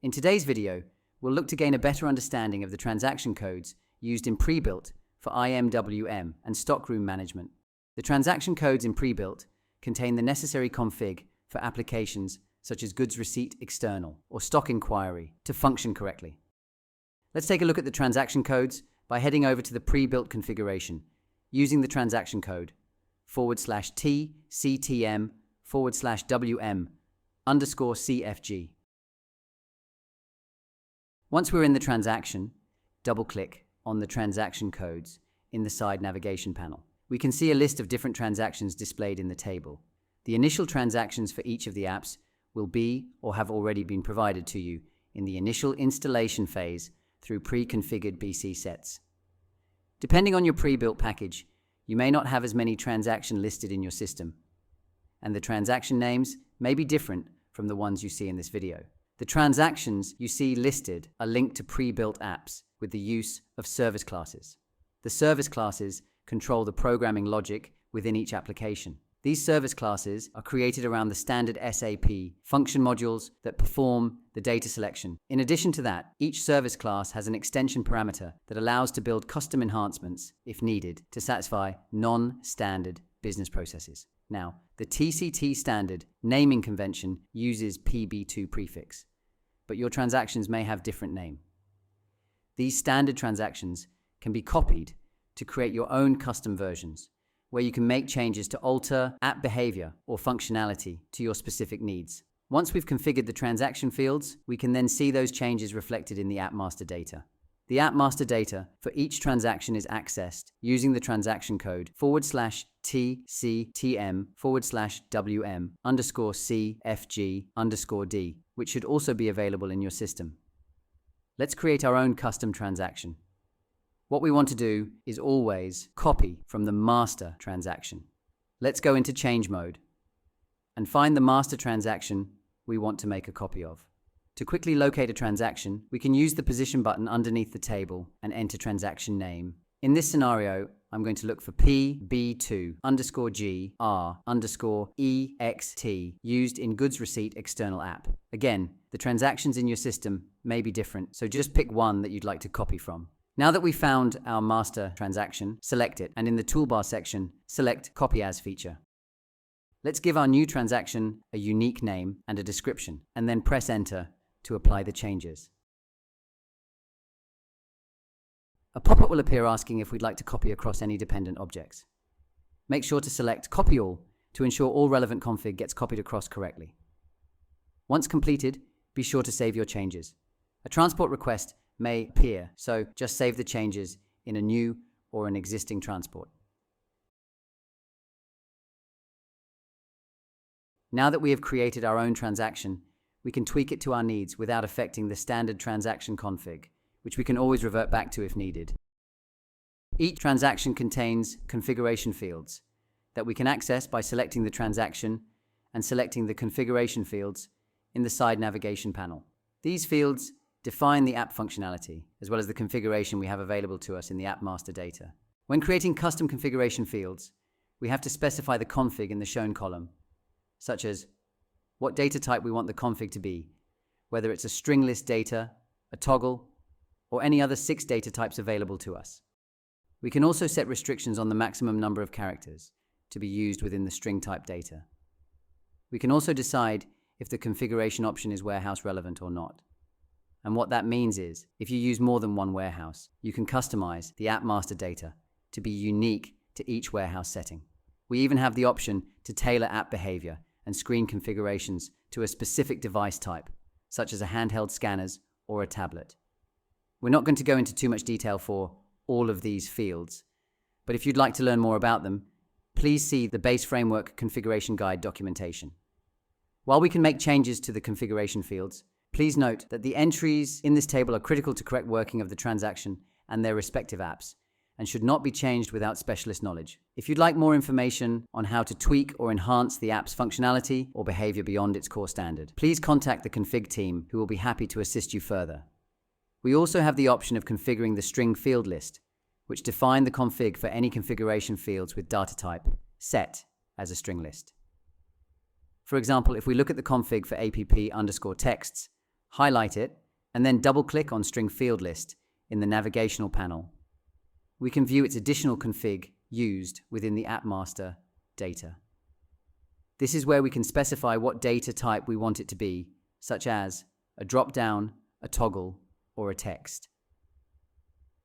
In today's video, we'll look to gain a better understanding of the transaction codes used in PreBilt for IMWM and stockroom management. The transaction codes in PreBilt contain the necessary config for applications such as goods receipt external or stock inquiry to function correctly. Let's take a look at the transaction codes by heading over to the PreBilt configuration using the transaction code /TCTM/WM_CFG. Once we're in the transaction, double-click on the transaction codes in the side navigation panel. We can see a list of different transactions displayed in the table. The initial transactions for each of the apps will be or have already been provided to you in the initial installation phase through pre-configured BC sets. Depending on your PreBilt package, you may not have as many transactions listed in your system, and the transaction names may be different from the ones you see in this video. The transactions you see listed are linked to PreBilt apps with the use of service classes. The service classes control the programming logic within each application. These service classes are created around the standard SAP function modules that perform the data selection. In addition to that, each service class has an extension parameter that allows to build custom enhancements, if needed, to satisfy non-standard business processes. Now, the TCT standard naming convention uses PB2 prefix, but your transactions may have different name. These standard transactions can be copied to create your own custom versions, where you can make changes to alter app behavior or functionality to your specific needs. Once we've configured the transaction fields, we can then see those changes reflected in the app master data. The app master data for each transaction is accessed using the transaction code /TCTM/WM_CFG_D, which should also be available in your system. Let's create our own custom transaction. What we want to do is always copy from the master transaction. Let's go into change mode and find the master transaction we want to make a copy of. To quickly locate a transaction, we can use the position button underneath the table and enter transaction name. In this scenario, I'm going to look for PB2_GR_EXT used in goods receipt external app. Again, the transactions in your system may be different, so just pick one that you'd like to copy from. Now that we've found our master transaction, select it, and in the toolbar section, select Copy As feature. Let's give our new transaction a unique name and a description, and then press Enter to apply the changes. A pop-up will appear asking if we'd like to copy across any dependent objects. Make sure to select Copy All to ensure all relevant config gets copied across correctly. Once completed, be sure to save your changes. A transport request may appear, so just save the changes in a new or an existing transport. Now that we have created our own transaction, we can tweak it to our needs without affecting the standard transaction config, which we can always revert back to if needed. Each transaction contains configuration fields that we can access by selecting the transaction and selecting the configuration fields in the side navigation panel. These fields define the app functionality, as well as the configuration we have available to us in the app master data. When creating custom configuration fields, we have to specify the config in the shown column, such as what data type we want the config to be, whether it's a string list data, a toggle, or any other 6 data types available to us. We can also set restrictions on the maximum number of characters to be used within the string type data. We can also decide if the configuration option is warehouse relevant or not. And what that means is, if you use more than one warehouse, you can customize the app master data to be unique to each warehouse setting. We even have the option to tailor app behavior and screen configurations to a specific device type, such as a handheld scanners or a tablet. We're not going to go into too much detail for all of these fields, but if you'd like to learn more about them, please see the base framework configuration guide documentation. While we can make changes to the configuration fields, please note that the entries in this table are critical to correct working of the transaction and their respective apps, and should not be changed without specialist knowledge. If you'd like more information on how to tweak or enhance the app's functionality or behavior beyond its core standard, please contact the config team, who will be happy to assist you further. We also have the option of configuring the string field list, which define the config for any configuration fields with data type set as a string list. For example, if we look at the config for app_texts highlight it, and then double-click on String Field List in the navigational panel. We can view its additional config used within the App Master data. This is where we can specify what data type we want it to be, such as a drop-down, a toggle, or a text.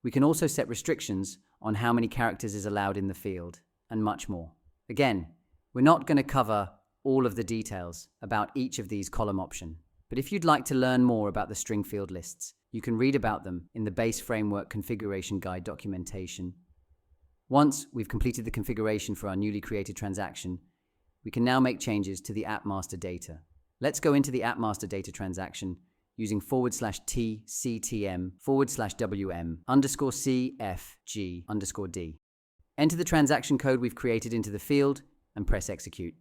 We can also set restrictions on how many characters is allowed in the field, and much more. Again, we're not going to cover all of the details about each of these column options, but if you'd like to learn more about the string field lists, you can read about them in the base framework configuration guide documentation. Once we've completed the configuration for our newly created transaction, we can now make changes to the App Master data. Let's go into the App Master data transaction using /TCTM/WM_CFG_D. Enter the transaction code we've created into the field and press execute.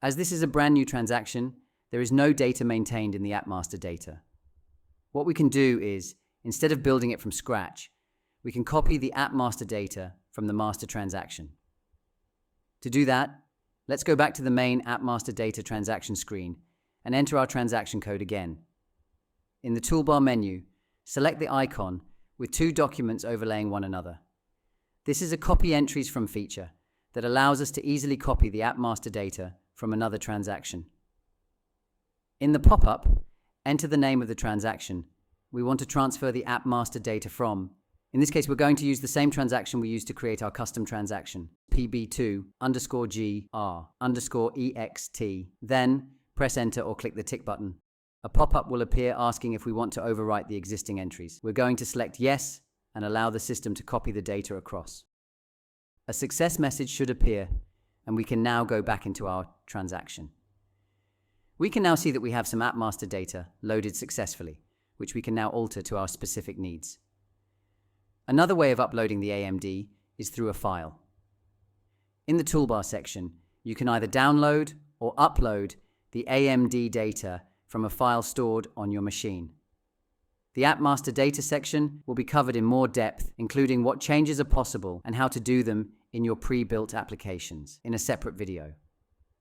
As this is a brand new transaction, there is no data maintained in the App Master data. What we can do is, instead of building it from scratch, we can copy the App Master data from the master transaction. To do that, let's go back to the main App Master data transaction screen and enter our transaction code again. In the toolbar menu, select the icon with two documents overlaying one another. This is a copy entries from feature that allows us to easily copy the App Master data from another transaction. In the pop-up, enter the name of the transaction we want to transfer the App Master data from. In this case, we're going to use the same transaction we used to create our custom transaction, PB2_GR_EXT. Then, press enter or click the tick button. A pop-up will appear asking if we want to overwrite the existing entries. We're going to select yes and allow the system to copy the data across. A success message should appear, and we can now go back into our transaction. We can now see that we have some App Master data loaded successfully, which we can now alter to our specific needs. Another way of uploading the AMD is through a file. In the toolbar section, you can either download or upload the AMD data from a file stored on your machine. The App Master data section will be covered in more depth, including what changes are possible and how to do them in your pre-built applications in a separate video.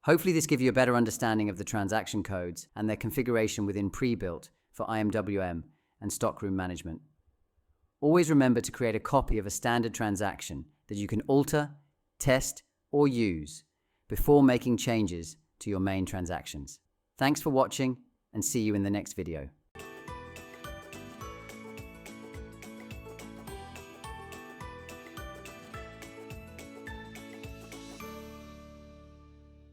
Hopefully this gives you a better understanding of the transaction codes and their configuration within pre-built for IMWM and stockroom management. Always remember to create a copy of a standard transaction that you can alter, test, or use before making changes to your main transactions. Thanks for watching, and see you in the next video.